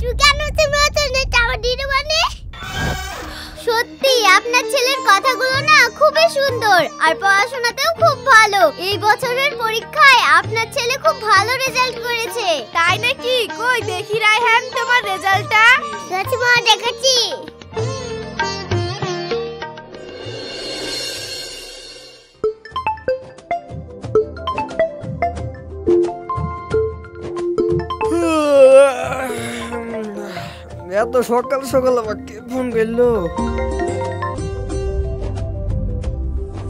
তুই কেন তুমি ওখানে টাওয়ার দিতে মানে? সত্যি আপনার ছেলের কথাগুলো না খুবই সুন্দর আর পড়াশোনাতেও খুব ভালো। এই বছরের পরীক্ষায় আপনার ছেলে খুব ভালো রেজাল্ট করেছে। তাই নাকি? কই দেখি রায়হান তোমার রেজাল্টটা। মা দেখাচ্ছি। এত সকাল সকাল আমাকে ফোন করলো।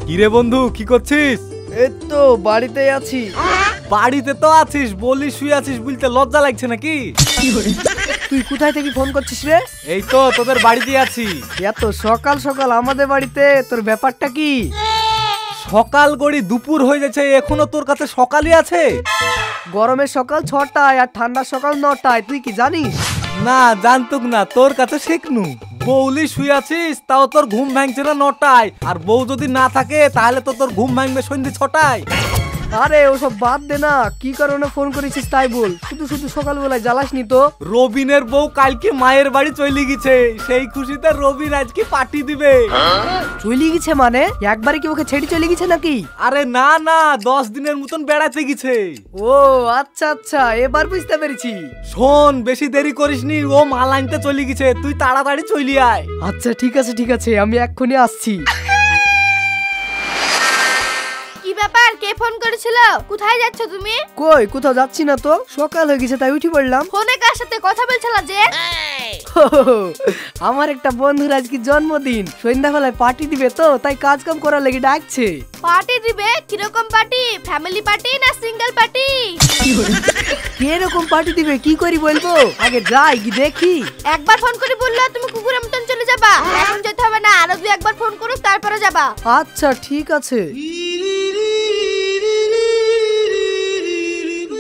কিরে বন্ধু, কি করছিস? এই তো বাড়িতে আছি। বাড়িতে তো আছিস, বলি শুয়ে আছিস বলতে লজ্জা লাগছে নাকি? তুই কোথায় থেকে ফোন করছিস রে? এই তো তোদের বাড়িতে আছি। এত সকাল সকাল আমাদের বাড়িতে, তোর ব্যাপারটা কি? সকাল গড়ি দুপুর হয়ে যাচ্ছে, এখনো তোর কাছে সকালই আছে? গরমের সকাল 6টায় আর ঠান্ডার সকাল 9টায়, তুই কি জানিস? না জানতুক না, তোর কাছে শেখনু। বৌলি শুয়ে আছিস তাও তোর ঘুম ভাঙছে না 9টায়, আর বউ যদি না থাকে তাহলে তো তোর ঘুম ভাঙবে সন্ধ্যে 6টায়। আরে ওসব বাদ দে না, কি কারণে ফোন করেছিস তাই বল। শুধু শুধু সকালবেলায় জ্বালাসনি তো। রবিনের বউ কালকে মায়ের বাড়ি চলে গেছে, সেই খুশিতে রবিন আজকে পার্টি দিবে। চলে গেছে মানে? একবারে কি ওকে ছেড়ে চলে গেছে নাকি? আরে না না, 10 দিনের মতন বেড়াতে গেছে। ও আচ্ছা আচ্ছা, এবার বুঝতে পেরেছি। শোন, বেশি দেরি করিসনি, ও মাল আনতে চলে গেছে, তুই তাড়াতাড়ি চলি আয়। আচ্ছা ঠিক আছে ঠিক আছে, আমি এক্ষুনি আসছি। কি ব্যাপার, কে ফোন করেছিল? কোথায় যাচ্ছ তুমি? কই কোথাও যাচ্ছি না তো, সকাল হয়ে গেছে তাই উঠে পড়লাম। ফোনে কার সাথে কথা বলছিলা যে? আমার একটা বন্ধুর আজকে জন্মদিন, সন্ধ্যাবেলায় পার্টি দিবে তো তাই কাজ কাম করার লেগে ডাকছে। পার্টি দিবে? কিরকম পার্টি? ফ্যামিলি পার্টি না সিঙ্গেল পার্টি? কিরকম পার্টি দিবে কি করি বলবো, আগে যাই কি দেখি। একবার ফোন করে বললো তুমি কুকুরের মতন চলে যাবা, এখন যেতে হবে না, আরো দুই একবার ফোন করো তারপরে যাবা। আচ্ছা ঠিক আছে।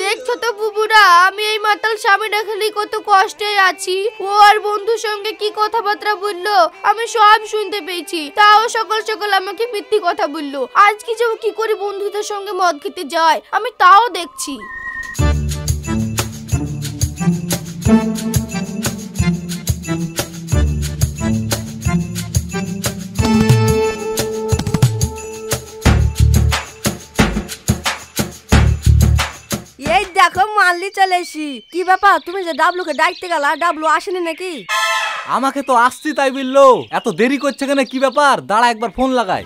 দেখছো তো বুবুরা, আমি এই মাতাল স্বামীটা খালি কত কষ্টে আছি। ও আর বন্ধুর সঙ্গে কি কথাবার্তা বললো আমি সব শুনতে পেয়েছি, তাও সকাল সকাল আমাকে মিথ্যে কথা বললো। আজকে যে ও কি করে বন্ধুদের সঙ্গে মদ খেতে যায় আমি তাও দেখছি। এই দেখো মানলি চলে এসি। কি ব্যাপার, তুমি যে ডাবলুকে ডাকতে গেলা, ডাবলু আসেনি নাকি? আমাকে তো আসছি তাই বললো, এত দেরি করছে কেন, কি ব্যাপার? দাঁড়া একবার ফোন লাগাই।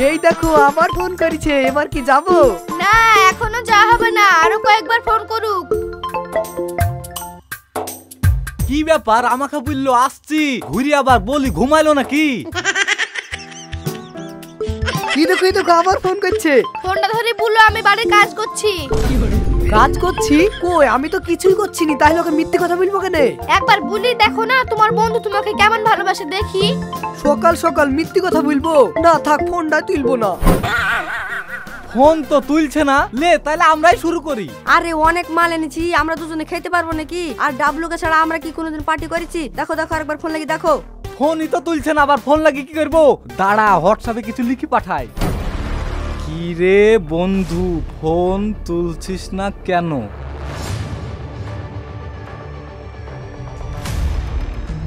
এই দেখো আবার ফোন করেছে, এবার কি যাবো? না এখনো যা হবে না, আরো কয়েকবার ফোন করুক। কি ব্যাপার, আমাকে বললো আসছি, ঘুরি আবার বলি ঘুমাইলো নাকি? কি দেখো এই দেখো আবার ফোন করছে। ফোনটা ধরে বললো আমি বাড়ির কাজ করছি। কাজ করছি? কই আমি তো কিছুই করছি না, তাহলে ওকে মিথ্যে কথা বলবো কেন? একবার বলি দেখো না তোমার বন্ধু তোমাকে কেমন ভালোবাসে দেখি। সকাল সকাল মিথ্যে কথা বলবো না, থাক ফোনটা তুলবো না। ফোন তো তুলছে না, লে তাহলে আমরাই শুরু করি। আরে অনেক মাল এনেছি, আমরা দুজনে খেতে পারবো নাকি? আর ডাবলুকে ছাড়া আমরা কি কোনোদিন পার্টি করেছি? দেখো দেখো আরেকবার ফোন লাগি দেখো। ফোনই তো তুলছে না, আবার ফোন লাগিয়ে কি করবো? দাঁড়া হোয়াটসঅ্যাপে কিছু লিখি পাঠাই। কি রে বন্ধু, ফোন তুলছিস না কেন?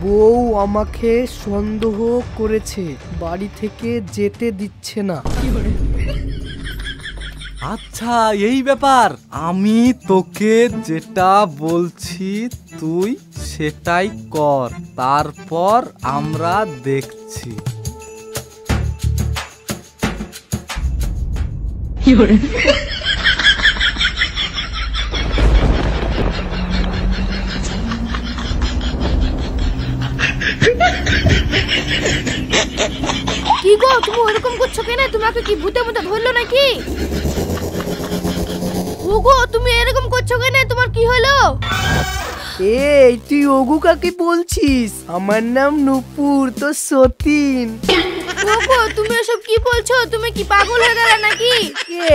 বউ আমাকে সন্দেহ করেছে, বাড়ি থেকে যেতে দিচ্ছে না। আচ্ছা এই ব্যাপার, আমি তোকে যেটা বলছি তুই সেটাই কর, তারপর আমরা দেখছি। কি গো তুমি ওরকম করছো কেন? তোমাকে কি ভূতে মতো ধরলো নাকি? ওগো তুমি এরকম করছো কেন? তোমার কি হলো? এই তুই ওগু কাকে বলছিস? আমার নাম নুপুর, তো সতীন। ওগো তুমি এসব কি বলছো? তুমি কি পাগল হয়ে গেলে নাকি?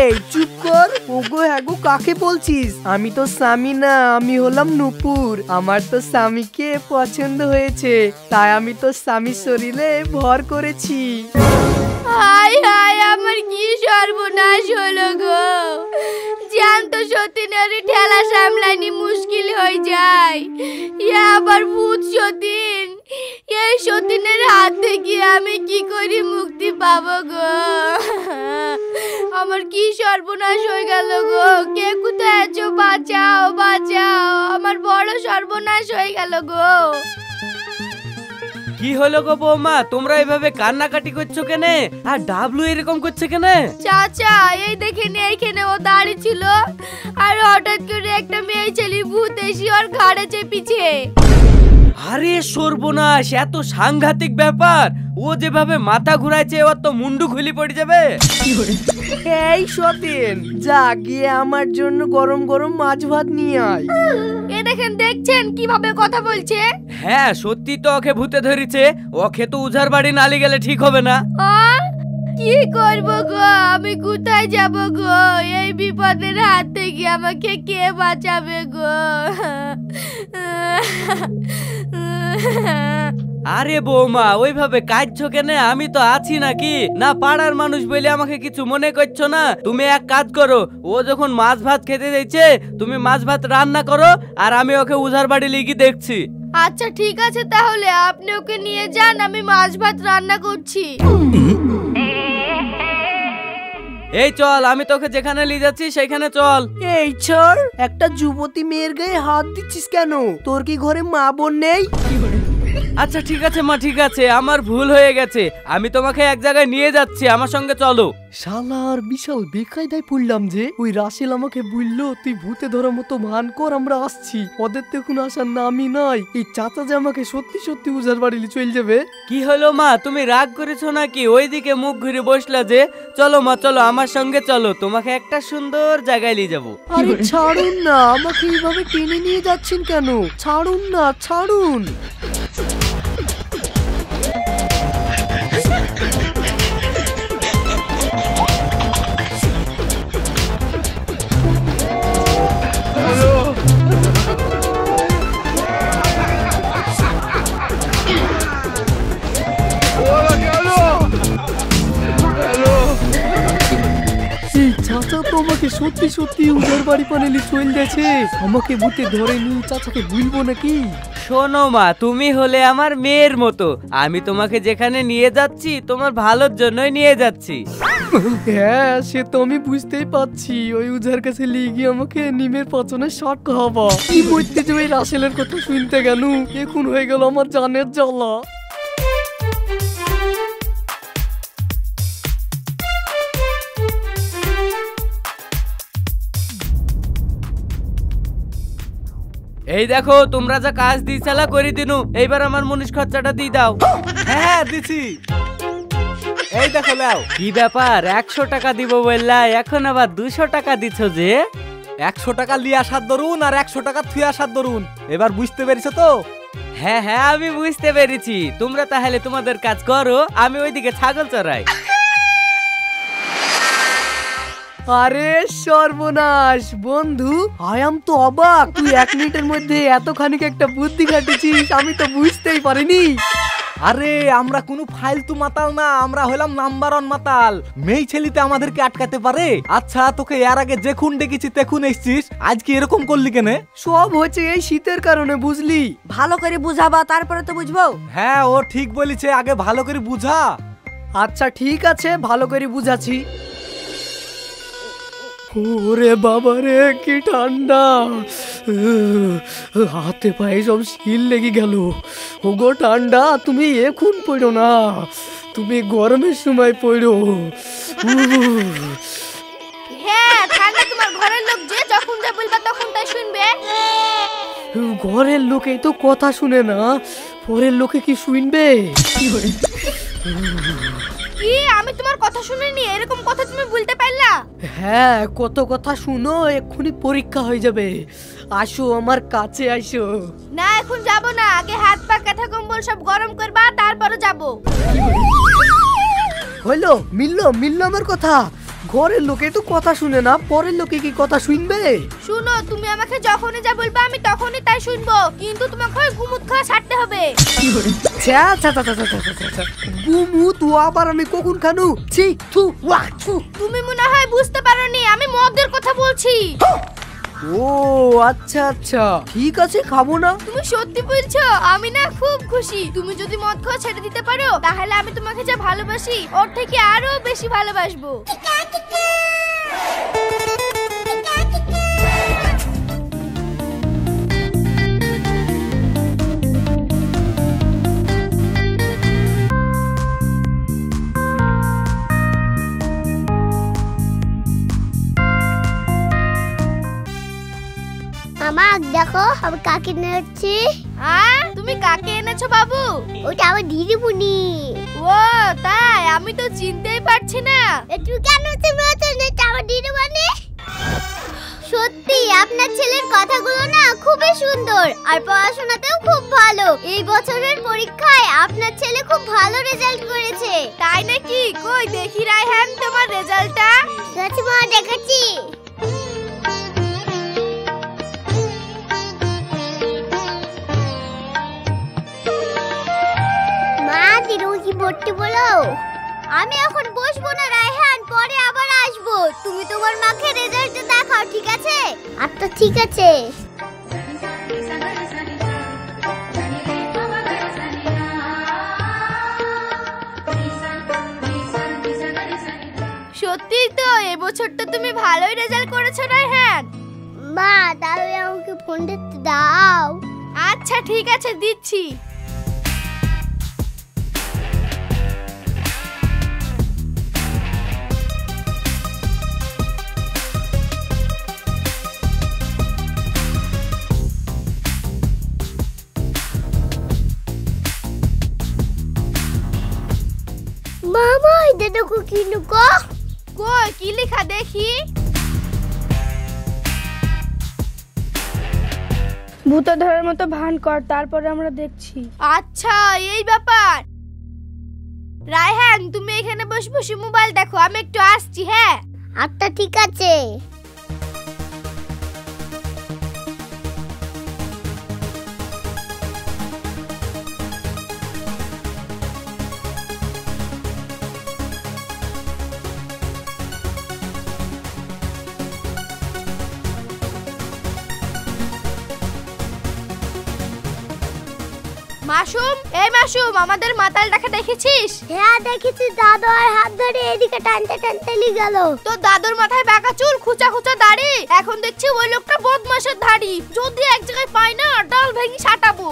এই চুপ কর। ওগো হ্যাগো কাকে বলছিস? আমি তো স্বামী না, আমি হলাম নুপুর। আমার তো স্বামীকে পছন্দ হয়েছে, তাই আমি তো স্বামীর শরীরে ভর করেছি। হাই হাই আমার সতীন, এই সতীনের হাত থেকে আমি কি করে মুক্তি পাবো গো? আমার কি সর্বনাশ হয়ে গেল গো? কে কোথায় আছো? বাঁচাও বাঁচাও, আমার বড় সর্বনাশ হয়ে গেল গো। কি হলো গো বৌমা, তোমরা এভাবে কান্নাকাটি করছো কেনে? আর ডাবলু এরকম করছে কেনে? চাচা এই দেখেন, এইখানে ও দাঁড়িয়ে ছিল, আর হঠাৎ করে একটা মেয়ে ছেলে ভূত এসে ওর ঘাড়ে চেপেছে। আরে সর্বনাশ, এত সাংঘাতিক ব্যাপার! ও যেভাবে মাথা ঘুরাইছে ওর তো মুন্ডু খুলি পড়ে যাবে। এই সতেন, যা গিয়ে আমার জন্য গরম গরম মাছ ভাত নিয়ে আয়। এ দেখেন, দেখছেন কিভাবে কথা বলছে? হ্যাঁ সত্যি তো ওকে ভূতে ধরেছে। ওকে তো উজার বাড়ি নালি গেলে ঠিক হবে না। কি করব গো? আমি কোথায় যাব গো? এই বিপদের হাত থেকে আমাকে কে বাঁচাবে গো? আরে বৌমা ওইভাবে কাঁদছো কেনে? আমি তো আছি নাকি? না পাড়ার মানুষ বলে আমাকে কিছু মনে করছো না? তুমি এক কাজ করো, ও যখন মাছ ভাত খেতে দিয়েছে তুমি মাছ ভাত রান্না করো, আর আমি ওকে উজার বাড়ি লিখে দেখছি। আচ্ছা ঠিক আছে, তাহলে আপনি ওকে নিয়ে যান, আমি মাছ ভাত রান্না করছি। এই চল, আমি তোকে যেখানে নিয়ে যাচ্ছি সেখানে চল। এই ছাড়, একটা যুবতী মেয়ের গায়ে হাত দিচ্ছিস কেন? তোর কি ঘরে মা বোন নেই? আচ্ছা ঠিক আছে মা, ঠিক আছে, আমার ভুল হয়ে গেছে। আমি তোমাকে এক জায়গায় নিয়ে যাচ্ছি, আমার সঙ্গে চলো। শালার বিশাল বেকায়দায় পড়লাম যে। ওই রাসেল আমাকে বললো তুই ভূতে ধরার মতো ভান কর, আমরা আসছি। ওদের তো এখন আসার নামই নাই। এই চাচা যে আমাকে সত্যি সত্যি উজার বাড়ি চলে যাবে। কি হলো মা, তুমি রাগ করেছো নাকি? ওইদিকে মুখ ঘুরে বসলা যে। চলো মা চলো, আমার সঙ্গে চলো, তোমাকে একটা সুন্দর জায়গায় নিয়ে যাবো। আরে ছাড়ুন না, আমাকে এইভাবে টেনে নিয়ে যাচ্ছেন কেন? ছাড়ুন না, ছাড়ুন। চাচা তো আমাকে সত্যি সত্যি উজার বাড়ি পানেলি চলে গেছে। আমাকে ভূতে ধরেনি, চাচাকে ভুলবো নাকি? শোনো মা, তুমি হলে আমার মেয়ের মতো। আমি তোমাকে যেখানে নিয়ে যাচ্ছি তোমার ভালোর জন্যই নিয়ে যাচ্ছি। হ্যাঁ সে তো আমি বুঝতেই পারছি। ওই উজার কাছে লিগি আমাকে নিমের পচনে শাক খাওয়াবা। কি বলতে যে ওই রাসেলের কথা শুনতে গেল, এখন হয়ে গেল আমার জানের জ্বালা। এই দেখো, তোমরা যা কাজ দিয়েছিলা করে দিনু, এইবার আমার মুনিশ খরচাটা দিয়ে দাও। হ্যাঁ দিছি। এই দেখো লাও। কি ব্যাপার, 100 টাকা দিব বললা, এখন আবার 200 টাকা দিচ্ছ যে? 100 টাকা লিয়ে আসার দরুন আর 100 টাকা থুয়ে আসার দরুন, এবার বুঝতে পেরেছো তো? হ্যাঁ হ্যাঁ আমি বুঝতে পেরেছি। তোমরা তাহলে তোমাদের কাজ করো, আমি ওইদিকে ছাগল চড়াই। আরে সর্বনাশ বন্ধু, আয়াম তো অবাক। তুই 1 মিনিটের মধ্যে এত খানিক একটা বুদ্ধি খাটিয়েছিস, আমি তো বুঝতেই পারিনি। আরে আমরা কোনো ফালতু মাতাল না, আমরা হলাম নাম্বার 1 মাতাল। মেয়ে ছেলেতে আমাদেরকে আটকাতে পারে? আচ্ছা তোকে এর আগে যখন ডেকেছি তখন এসছিস, আজকে এরকম করলি কেনে? সব হচ্ছে এই শীতের কারণে, বুঝলি? ভালো করে বুঝাবা, তারপরে তো বুঝবো। হ্যাঁ ও ঠিক বলেছে, আগে ভালো করে বুঝা। আচ্ছা ঠিক আছে, ভালো করে বুঝাচ্ছি। ওরে বাবা রে, কি ঠান্ডা, হাতে পায়ে সব শিল লেগে গেল। ওগো ঠান্ডা, তুমি এখন পড়ো না, তুমি গরমের সময় পড়ো। হ্যাঁ ঠান্ডা তোমার ঘরের লোক, যে যখন যা বলবা তখন তাই শুনবে। ঘরের লোকে তো কথা শুনে না, পরের লোকে কি শুনবে? কি আমি তোমার কথা শুনিনি? এরকম কথা তুমি বলতে পারলা? হ্যাঁ কত কথা শুনো, এক্ষুনি পরীক্ষা হয়ে যাবে। আসো আমার কাছে আসো। না এখন যাব না, আগে হাত পা কাঁথা কম্বল সব গরম করবা, তারপরে যাব। হইলো, মিললো মিললো আমার কথা। ঘরের লোকে তো কথা শুনে না, পরের লোকে কি কথা শুনবে? শুনো, তুমি আমাকে যখনই যা বলবা আমি তখনই তাই শুনবো, কিন্তু তোমাকে ওই গুমুত খাওয়া ছাড়তে হবে। গুমুত ও আবার আমি কখন খানু? ছি থু ওয়া থু। তুমি মনে হয় বুঝতে পারোনি, আমি মদের কথা বলছি। ও আচ্ছা আচ্ছা, ঠিক আছে, খাবো না। তুমি সত্যি বলছো? আমি না খুব খুশি। তুমি যদি মদ খাওয়া ছেড়ে দিতে পারো তাহলে আমি তোমাকে যা ভালোবাসি ওর থেকে আরো বেশি ভালোবাসবো। মামা দেখো আমি কাকে নিয়েছি। তুমি কাকে এনেছো বাবু? ওটা আমার দিদিমণি। ও তাই? আমি তো চিনতেই পারছি না। তুই কেন তুমি এটা আমার দিদিমণি? সত্যি আপনার ছেলের কথাগুলো না খুবই সুন্দর আর পড়াশোনাতেও খুব ভালো। এই বছরের পরীক্ষায় আপনার ছেলে খুব ভালো রেজাল্ট করেছে। তাই নাকি? কই দেখি রায়হান তোমার রেজাল্টটা। মা দেখাচ্ছি। মা দিদিমণি কি পড়তে বলো? আমি এখন বসবো না রায়হান, পরে আবার আসবো। তুমি তোমার মাকে রেজাল্ট দেখাও, ঠিক আছে? আচ্ছা ঠিক আছে। সত্যি তো এবছরটা তুমি ভালোই রেজাল্ট করেছো রায়হান। মা তাহলে আমাকে ফোন দিতে দাও। আচ্ছা ঠিক আছে, দিচ্ছি। মামা এটা দেখো কি লুকো। কই কি লেখা দেখি? ভূতে ধরার মতো ভান কর, তারপরে আমরা দেখছি। আচ্ছা এই ব্যাপার। রায়হান তুমি এখানে বসে বসে মোবাইল দেখো, আমি একটু আসছি। হ্যাঁ আচ্ছা ঠিক আছে। মাসুম, এই মাসুম, আমাদের মাতালটাকে দেখেছিস? হ্যাঁ দেখেছি, দাদু আর হাত ধরে এদিকে টানতে টানতে নিয়ে গেল। তো দাদুর মাথায় বাঁকা চুল, খুচা খুচা দাড়ি। এখন দেখছি ওই লোকটা বদমাশের ধাড়ি। যদি এক জায়গায় পাই না ডাল ভেঙে ছাটাবো।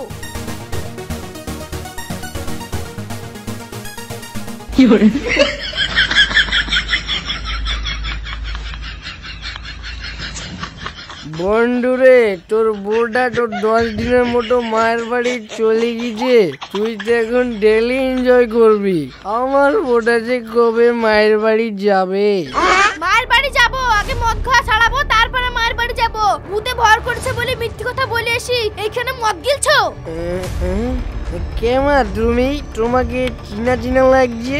বন্ধুরে, তোর বউটা তোর 10 দিনের মতো মায়ের বাড়ি চলে গেছে। তুই তো এখন ডেলি এনজয় করবি। আমার বউটা যে কবে মায়ের বাড়ি যাবে? মায়ের বাড়ি যাব, আগে মদ খাওয়া ছাড়াবো, তারপরে মায়ের বাড়ি যাব। ভূতে ভর করেছে বলে মিথ্যে কথা বলে আসি, এইখানে মদ গিলছো? কেমা তুমি? তোমাকে চিনা চিনা লাগছে।